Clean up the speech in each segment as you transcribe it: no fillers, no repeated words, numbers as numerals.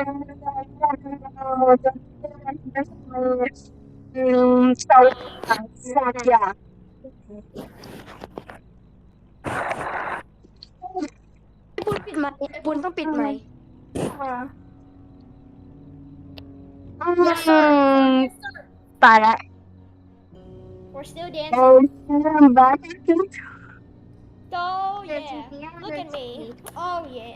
So, yeah. ปุณปิดไมค์ปุณต้องปิดไมค์ Yes sir Yes sir ตายละ We're still dancing I'm back. Oh yeah Look at me Oh yeah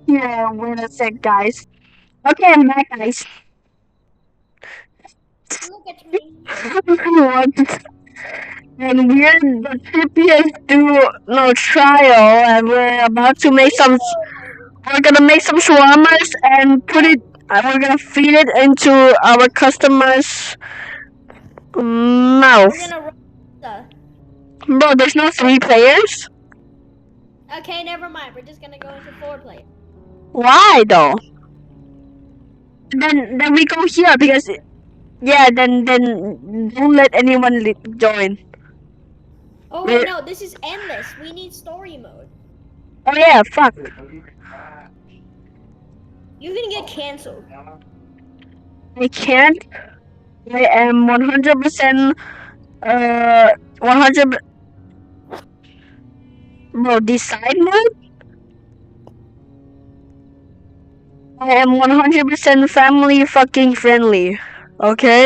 Yeah, wait a sec, guys. Okay, I'm back, guys. Look at me What? And we're the TPS do no trial, and we're about to make some. We're gonna make some shawarmas and put it. We're gonna feed it into our customers' mouth. We're gonna roll the Bro, there's no 3 players. Okay never mind We're just gonna go into 4 player Why though? Then we go here because yeah. Then don't let anyone join. Oh wait no this is endless We need story mode Oh yeah, fuck. You're gonna get cancelled I can't. I am 100%. 100. Bro, decide mode. I am 100% family fucking friendly. Okay.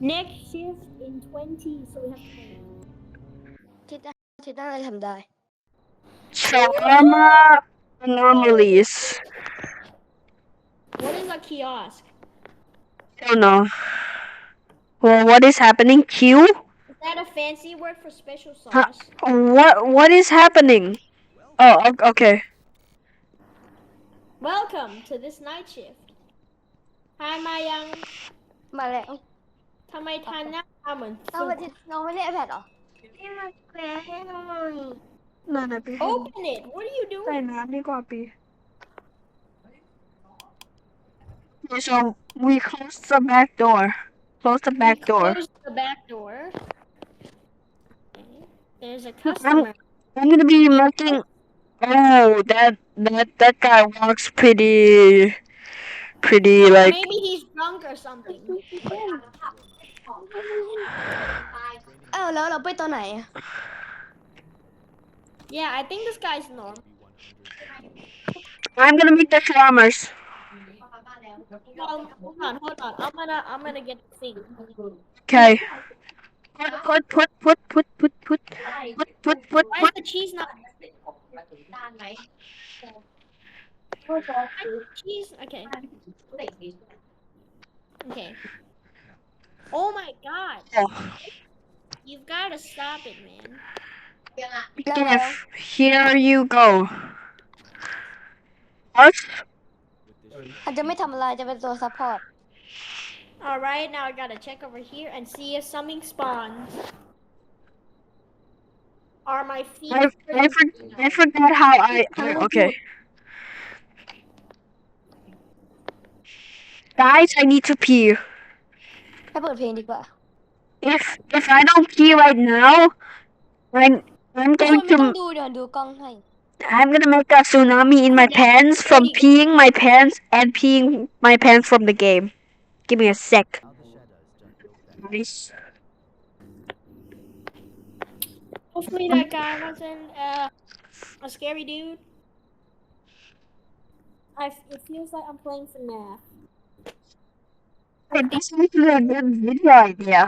Next shift in 20 so we have to wait ทิศอะไรทำได้ Shawarma anomalies. What is a kiosk? I don't know. Well, what is happening? Q? Is that a fancy word for special Huh? sauce? What is happening? Oh, okay. Welcome to this night shift. Hi มายัง มาแล้ว ทำไมทานหน้าตาเหมือน เอาไปทิศน้องไม่เล่น iPad เหรอ นั่นนะพี่ Open it. What are you ใส่ doing? น้ำดีกว่าปี So we close the back door. Close the back door. Close the back door. Okay. There's a customer. I'm gonna be making. Oh, that guy walks pretty like. Maybe he's drunk or something. เอ้าแล้วเราไปตัวไหน Yeah, I think this guy's normal. I'm gonna make the shawarmas. Hold on. I'm gonna get the thing. Okay. Put. Why is the cheese not? Why is the cheese? Okay. Okay. Oh my god. Oh. You've got to stop it, man. Yes, here you go. What? อาจจะไม่ทำอะไรจะเป็นตัวซัพพอร์ต Alright, now I gotta check over here and see if something spawns. Are my feet... I forgot how okay. Guys, I need to pee. ให้เปิดเพลงดีกว่า If I don't pee right now, I'm ทุกคน going ไม่ต้อง to ดูเดี๋ยวดูกล้องให้ I'm gonna make a tsunami in my pants from peeing my pants and peeing my pants from the game. Give me a sec. Nice. Hopefully that guy wasn't a scary dude. It feels like I'm playing FNAF. This is a good video idea.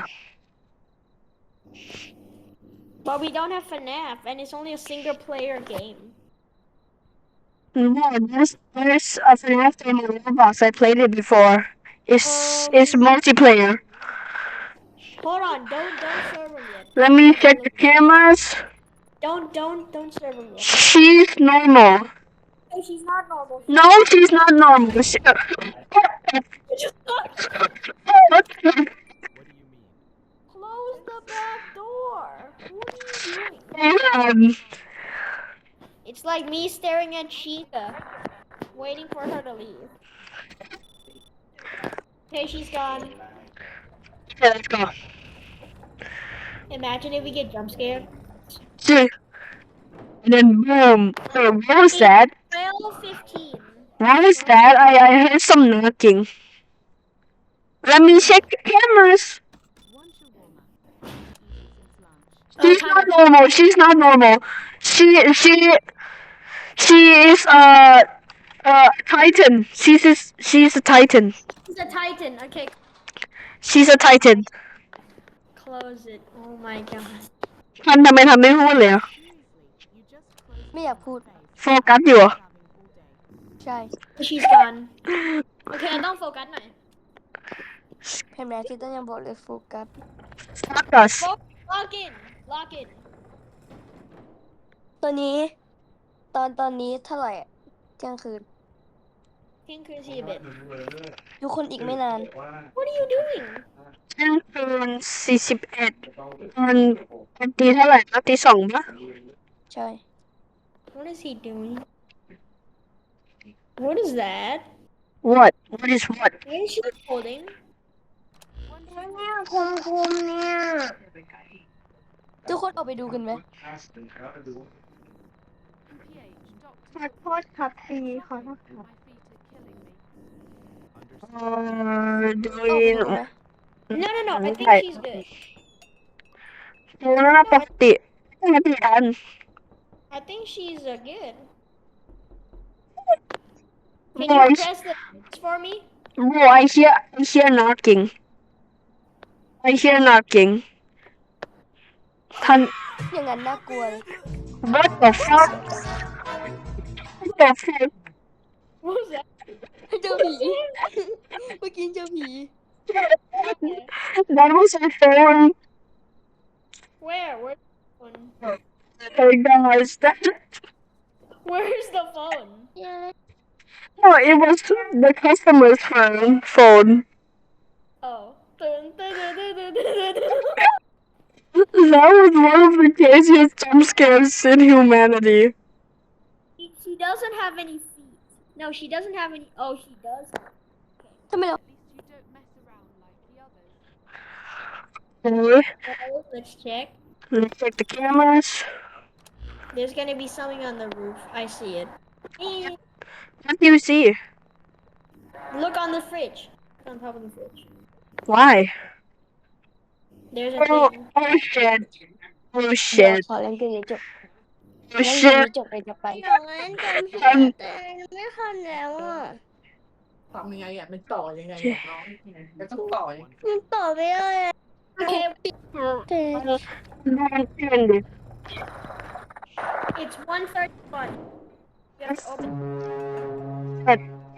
But we don't have FNAF, and it's only a single-player game. No, there's a FNAF game on Roblox. I played it before. It's multiplayer. Hold on, don't serve him yet. Let me check the cameras. Don't serve him yet. She's normal. Hey, she's not normal. No, she's not normal. Close the back door. What are you doing? It's like me staring at Chica, waiting for her to leave. Okay, she's gone. Yeah, let's go. Imagine if we get jump scared. See. And then boom. Wait, what was that? 12:15. What was that? I heard some knocking. Let me check the cameras. She's Time not it. normal. She's not normal. She is Titan. She's a Titan. She's a Titan. Okay, She's a Titan. close it. Oh my god. ทำไมไม่พูดเลยอะ ไม่อยากพูด โฟกัสอยู่อะ ใช่ She's gone. Okay, ต้องโฟกัสหน่อย เห็นไหมที่ต้องยังบอกเลยโฟกัส Focus. Lock in. Lock in. ตัวนี้ตอนนี้เท่าไหร่อะเที่ยงคืน เที่ยงคืน41 ทุกคนอีกไม่นาน What are you doing? เที่ยงคืน41ตอนตีเท่าไหร่นะตี2ปะ ใช่ What is he doing? What is that? What is what What is she holding? เนี่ยคมเนี่ย ทุกคนออกไปดูกันไหม ขอโทษครับพี่ขอโทษครับดู ออกไปดูกันไหม No. I think she's good. ดูน่าปกติอัน I think she's good. Can you press the X for me? Bro, I hear knocking. I hear knocking. ทัน อย่างนั้นน่ากลัวเลย What the fuck? What the fuck? What was that? เจอผี เมื่อกี้เจอผี That was my phone. Where? Where's the phone? Hey guys, Where's the phone? no, it was the customer's phone. Oh. That was one of the craziest jump scares in humanity. She doesn't have any feet. No, she doesn't have any. Oh, she does. ทำไมเรา Okay, Let's check. let's check the cameras. There's gonna be something on the roof. I see it. What do you see? Look on the fridge. On top of the fridge. Why? There's a Oh, thing. oh shit. Oh เดี๋ยว shit. ขอเล่นเกมนี้จบ Oh เล่นเกม shit. นี้จบเลยจะไปอย่างนั้นจำผีแต่ไม่ทันแล้วอ่ะ ทำยังไงอ่ะมันต่อยังไงอ่ะน้องมันต้องต่อยังไง มันต่อไม่ได้อะ Okay, แต่ it's 1:31. You have to open.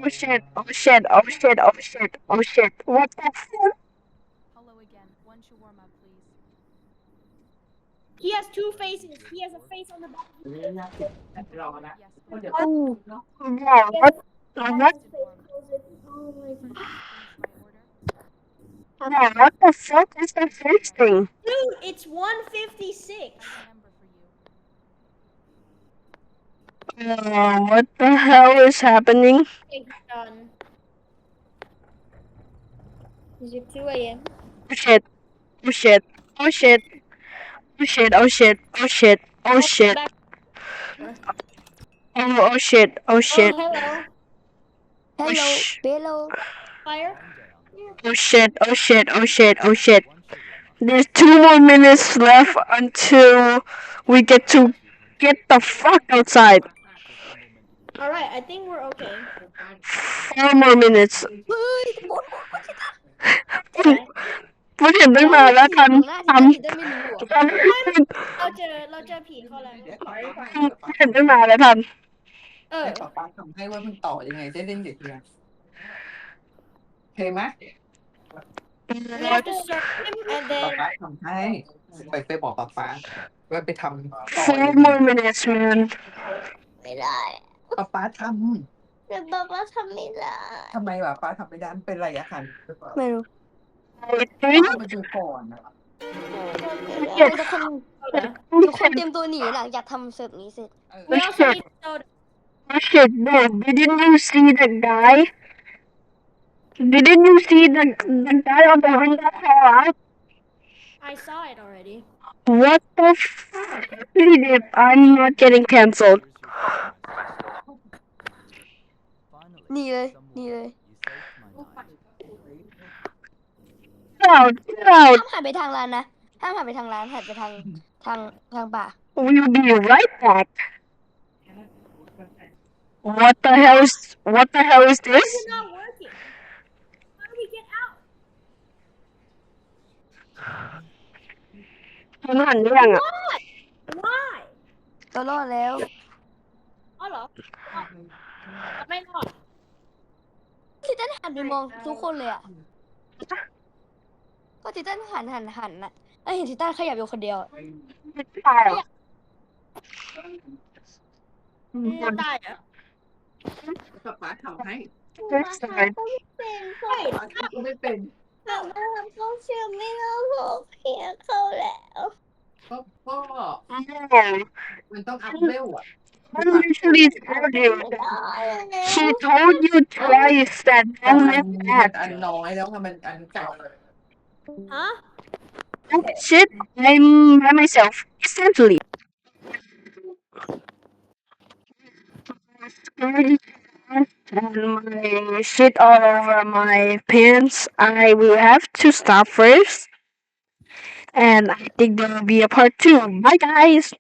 Oh shit. Oh shit. Oh shit. Oh shit. Oh shit. What the fuck? Hello again. One shawarma, please. He has two faces. He has a face on the back. รอนะ Yes. เพราะเดี๋ยว อู้ Bro, what? What? Oh my god. Bro, what the fuck is that first thing? Dude, it's 1:56. Number for you. What the hell is happening? Okay, he's done. Is it 2 a.m.? Oh shit. Oh shit. Oh shit. Oh shit. Oh shit. Oh shit. Oh shit. Back. Oh shit. Oh shit. Oh, hello. ฮัลโหลเบลโล Fire? Oh shit. Oh shit. Oh shit. Oh shit. There's 2 more minutes left until we get the fuck outside. Alright, I think we're okay. 4 more minutes. เฮ้ยบน พูดเห็นตั้งนานแล้วทัน ได้ไม่รู้อ่ะ ทัน เราเจอผีเขาแล้ว เห็นตั้งนานแล้วทัน ให้ป๊าป๊าทำให้ว่ามันต่อยังไงจะเล่นเด็กเนี่ยเห็นไหม We have to search him and ป๊า then ป๊าทำให้ไปบอกป๊าป๊าว่าไปทำต่อ 4 more minutes man ไม่ได้ ป๊าป๊าท แต่ป๊าป๊าทำไม่ได้ ำทำไมป๊าป๊าทำไม่ได้เป็นไรอะคัน ไม่รู้ ป้าไปดูก่อนนะ ทุกคนเตรียมตัวหนีหลังจากทำเสิร์ฟนี้เสร็จ we also need soda. Oh shit, bro, didn't you see the guy? Didn't you see the guy on the window fall out? I saw it already. What the if I'm not getting cancelled.หนีเลยหนีเลย Get out, get out. ห้ามหันไปทางร้านนะห้ามหันไปทางร้านหันไปทางป่า We'll be right back. What the hell is this? It's not working. How do we get out? มันหันยังอ่ะ Why? เรารอดแล้ว อ๋อเหรออ๋อไม่รอด ทิตันหันไปมองทุกคนเลยอ่ะก็ทิตันหันน่ะเห็นทิตันขยับอยู่คนเดียวอะ ตายเหรอ จะตายเหรอ ป๊าป๊าทำให้ เขาไม่เป็นเขา ป๊าทำก็ไม่เป็น เขาเชื่อไม่เล่าบอกเพียเขาแล้ว ก็ No. มันต้องอัพเวลอ่ะ I literally told you. She told you twice that แต่ don't มัน live that. อันน้อยแล้วค่ะมันอันเก่า ฮะ Shit, I'm by myself. Instantly. And my shit all over my pants. I will have to stop first. And I think there will be a part 2. Bye, guys.